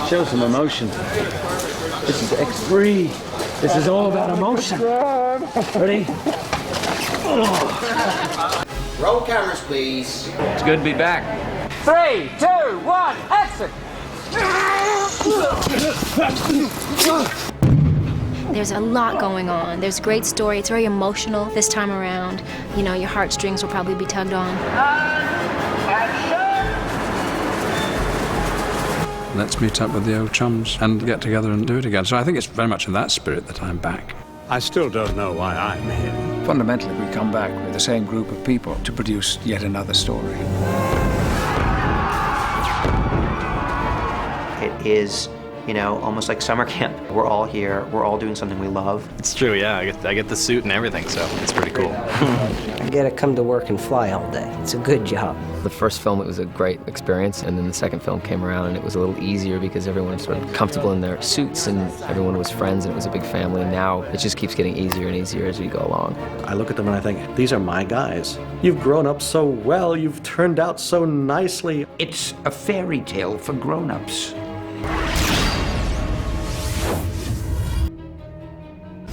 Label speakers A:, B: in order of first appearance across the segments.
A: Show some emotion. This is X3. This is all about emotion. Ready?
B: Roll cameras, please.
A: It's good to be back.
C: 3, 2, 1, action!
D: There's a lot going on. There's a great story. It's very emotional this time around. You know, your heartstrings will probably be tugged on.
E: Let's meet up with the old chums and get together and do it again. So I think it's very much in that spirit that I'm back.
F: I still don't know why I'm here.
G: Fundamentally, we come back with the same group of people to produce yet another story.
H: It is, you know, almost like summer camp. We're all here, we're all doing something we love.
I: It's true, yeah. I get the suit and everything, so it's pretty cool.
J: I get to come to work and fly all day. It's a good job.
K: The first film, it was a great experience, and then the second film came around and it was a little easier because everyone was sort of comfortable in their suits and everyone was friends and it was a big family. And now it just keeps getting easier and easier as we go along.
L: I look at them and I think, these are my guys. You've grown up so well, you've turned out so nicely.
B: It's a fairy tale for grown-ups.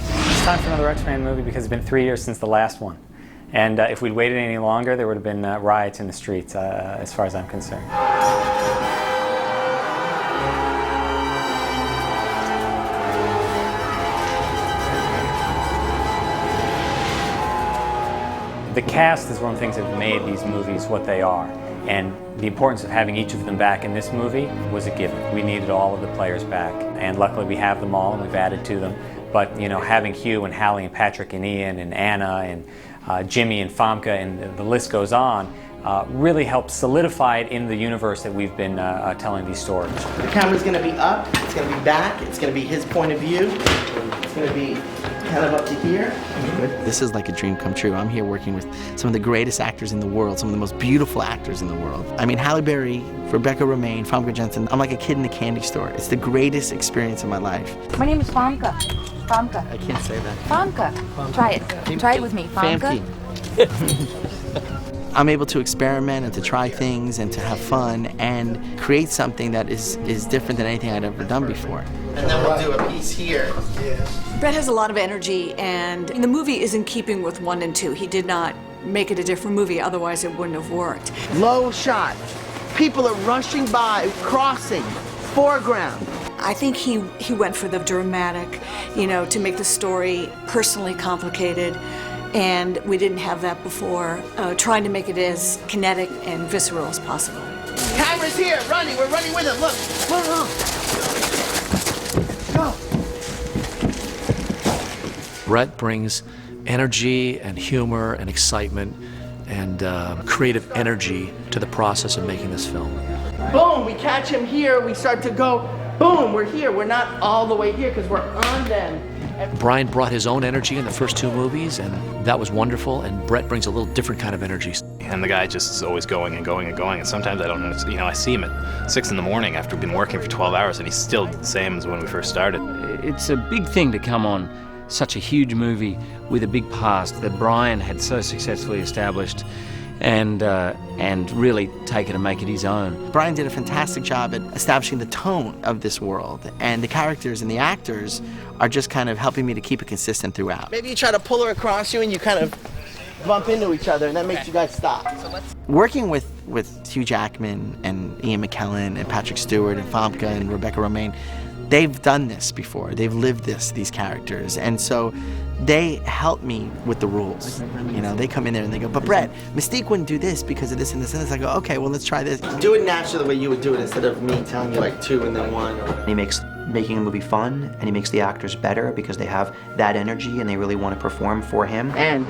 C: It's time for another X-Men movie because it's been 3 years since the last one. And if we'd waited any longer, there would have been riots in the streets, as far as I'm concerned. The cast is one of the things that have made these movies what they are. And the importance of having each of them back in this movie was a given. We needed all of the players back. And luckily we have them all and we've added to them. But, you know, having Hugh and Hallie and Patrick and Ian and Anna and Jimmy and Famke and the list goes on, really helped solidify it in the universe that we've been telling these stories.
B: The camera's going to be up, it's going to be back, it's going to be his point of view, it's going to be kind of up to here.
M: This is like a dream come true. I'm here working with some of the greatest actors in the world, some of the most beautiful actors in the world. I mean, Halle Berry, Rebecca Romaine, Famke Janssen. I'm like a kid in a candy store. It's the greatest experience of my life.
N: My name is Famke. Famke.
M: I can't say that.
N: Famke. Try it. Try it with me. Famke.
M: I'm able to experiment and to try things and to have fun and create something that is different than anything I'd ever done before.
B: And then we'll do a piece here.
O: Brett has a lot of energy, and the movie is in keeping with 1 and 2. He did not make it a different movie, otherwise it wouldn't have worked.
B: Low shot. People are rushing by, crossing, foreground.
O: I think he went for the dramatic, you know, to make the story personally complicated, and we didn't have that before, trying to make it as kinetic and visceral as possible.
B: Camera's here, running, we're running with it, look. Go.
P: Brett brings energy and humor and excitement and creative energy to the process of making this film.
B: Boom, we catch him here, we start to go, boom, we're here. We're not all the way here because we're on them.
P: Bryan brought his own energy in the first 2 movies, and that was wonderful, and Brett brings a little different kind of energy.
I: And the guy just is always going and going and going, and sometimes I don't know, you know, I see him at 6 in the morning after we've been working for 12 hours, and he's still the same as when we first started.
A: It's a big thing to come on such a huge movie with a big past that Bryan had so successfully established and really take it and make it his own.
M: Bryan did a fantastic job at establishing the tone of this world, and the characters and the actors are just kind of helping me to keep it consistent throughout.
B: Maybe you try to pull her across you and you kind of bump into each other, and that makes you guys stop.
M: Working with Hugh Jackman and Ian McKellen and Patrick Stewart and Famke and Rebecca Romaine, they've done this before. They've lived these characters. And so they help me with the rules. You know, they come in there and they go, but Brett, Mystique wouldn't do this because of this and this and this. I go, okay, well, let's try this.
B: Do it naturally the way you would do it instead of me telling you like 2 and then 1.
H: He makes making a movie fun, and he makes the actors better because they have that energy and they really want to perform for him.
B: And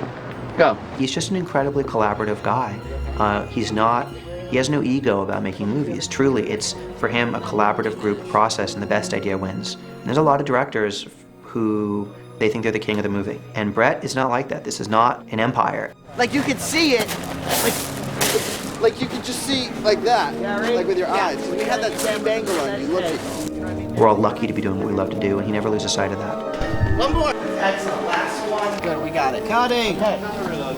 B: go.
H: He's just an incredibly collaborative guy. He has no ego about making movies. Truly, it's for him a collaborative group process, and the best idea wins. And there's a lot of directors who they think they're the king of the movie. And Brett is not like that. This is not an empire.
B: Like you could see it, like you could just see like that, like with your eyes. And we had that same angle on you, looking.
H: We're all lucky to be doing what we love to do, and he never loses sight of that.
B: One more. Excellent, last one. Good, we got it. Cutting.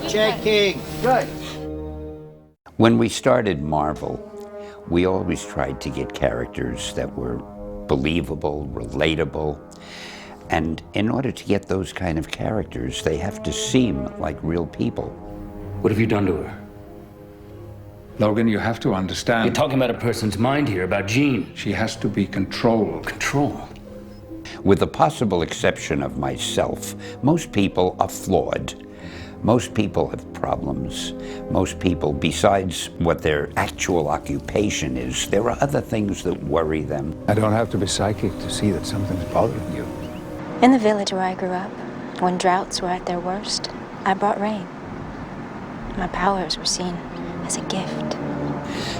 B: Checking. Good.
Q: When we started Marvel, We always tried to get characters that were believable, relatable, and in order to get those kind of characters, they have to seem like real people.
A: What have you done to her?
E: Logan, you have to understand.
A: You're talking about a person's mind here, about Jean.
E: She has to be controlled.
A: Control?
Q: With the possible exception of myself, most people are flawed. Most people have problems. Most people, besides what their actual occupation is, there are other things that worry them.
G: I don't have to be psychic to see that something's bothering you.
D: In the village where I grew up, when droughts were at their worst, I brought rain. My powers were seen as a gift.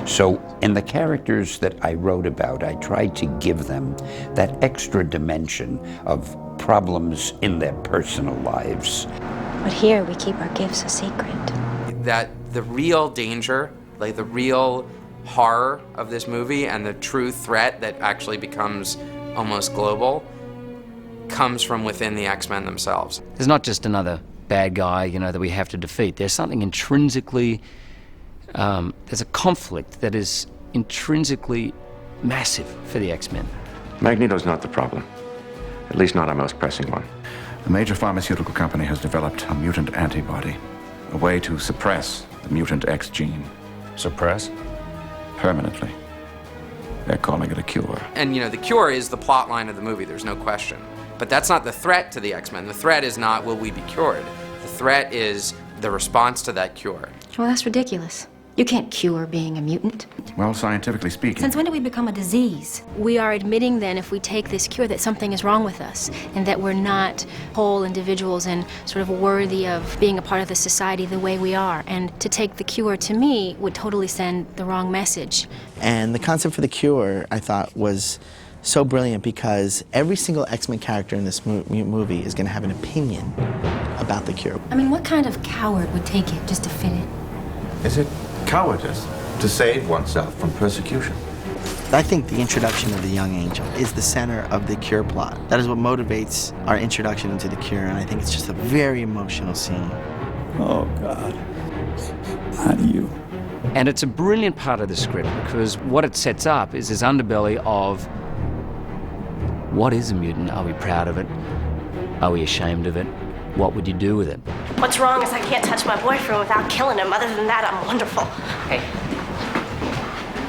Q: So, in the characters that I wrote about, I tried to give them that extra dimension of problems in their personal lives.
D: But here we keep our gifts a secret.
R: That the real danger, like the real horror of this movie and the true threat that actually becomes almost global comes from within the X-Men themselves.
A: There's not just another bad guy, you know, that we have to defeat. There's something intrinsically, there's a conflict that is intrinsically massive for the X-Men.
S: Magneto's not the problem, at least not our most pressing one.
T: A major pharmaceutical company has developed a mutant antibody, a way to suppress the mutant X gene.
A: Suppress?
T: Permanently. They're calling it a cure.
R: And you know, the cure is the plot line of the movie, there's no question. But that's not the threat to the X-Men. The threat is not, will we be cured? The threat is the response to that cure.
D: Well, that's ridiculous. You can't cure being a mutant.
T: Well, scientifically speaking.
D: Since when did we become a disease? We are admitting then, if we take this cure, that something is wrong with us and that we're not whole individuals and sort of worthy of being a part of the society the way we are. And to take the cure, to me, would totally send the wrong message.
M: And the concept for the cure, I thought, was so brilliant because every single X-Men character in this movie is going to have an opinion about the cure.
D: I mean, what kind of coward would take it just to fit in?
T: Is it cowardice to save oneself from persecution?
M: I think the introduction of the young angel is the center of the cure plot. That is what motivates our introduction into the cure, and I think it's just a very emotional scene.
E: Oh, God. How do you?
A: And it's a brilliant part of the script because what it sets up is this underbelly of what is a mutant? Are we proud of it? Are we ashamed of it? What would you do with it?
U: What's wrong is I can't touch my boyfriend without killing him. Other than that, I'm wonderful.
V: Hey,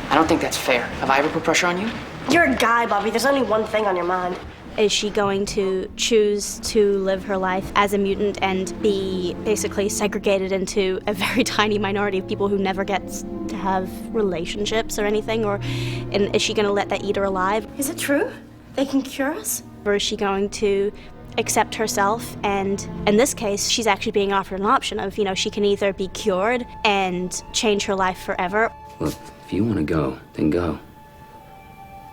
V: I don't think that's fair. Have I ever put pressure on you?
U: You're a guy, Bobby. There's only one thing on your mind.
W: Is she going to choose to live her life as a mutant and be basically segregated into a very tiny minority of people who never get to have relationships or anything? And is she going to let that eat her alive?
U: Is it true? They can cure us?
W: Or is she going to accept herself, and in this case she's actually being offered an option of, you know, she can either be cured and change her life forever.
A: Look, if you want to go, then go.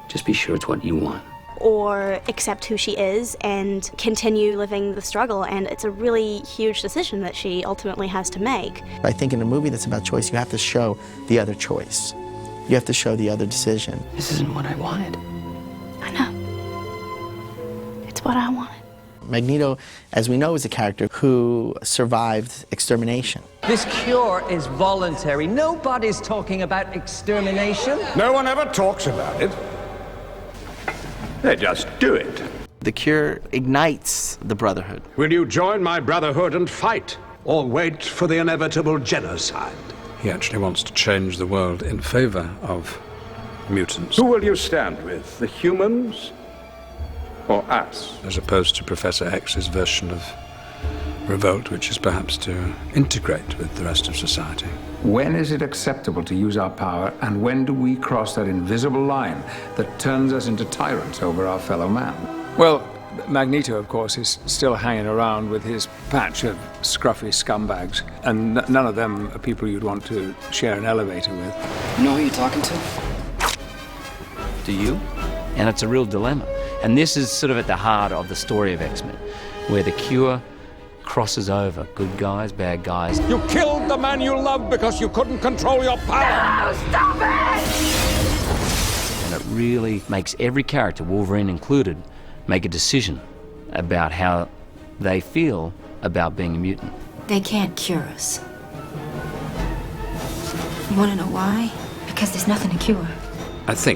A: Just be sure it's what you want.
W: Or accept who she is and continue living the struggle, and it's a really huge decision that she ultimately has to make.
M: I think in a movie that's about choice, you have to show the other choice. You have to show the other decision.
V: This isn't what I wanted.
W: I know. It's what I wanted.
M: Magneto, as we know, is a character who survived extermination.
X: This cure is voluntary. Nobody's talking about extermination.
F: No one ever talks about it. They just do it.
M: The cure ignites the Brotherhood.
F: Will you join my Brotherhood and fight, or wait for the inevitable genocide?
E: He actually wants to change the world in favor of mutants.
F: Who will you stand with, the humans or us?
E: As opposed to Professor X's version of revolt, which is perhaps to integrate with the rest of society.
T: When is it acceptable to use our power, and when do we cross that invisible line that turns us into tyrants over our fellow man?
E: Well, Magneto, of course, is still hanging around with his patch of scruffy scumbags, and none of them are people you'd want to share an elevator with.
V: You know who you're talking to?
A: Do you? And it's a real dilemma. And this is sort of at the heart of the story of X-Men, where the cure crosses over good guys, bad guys.
F: You killed the man you loved because you couldn't control your power.
U: No, stop it!
A: And it really makes every character, Wolverine included, make a decision about how they feel about being a mutant.
D: They can't cure us. You want to know why? Because there's nothing to cure.
F: I think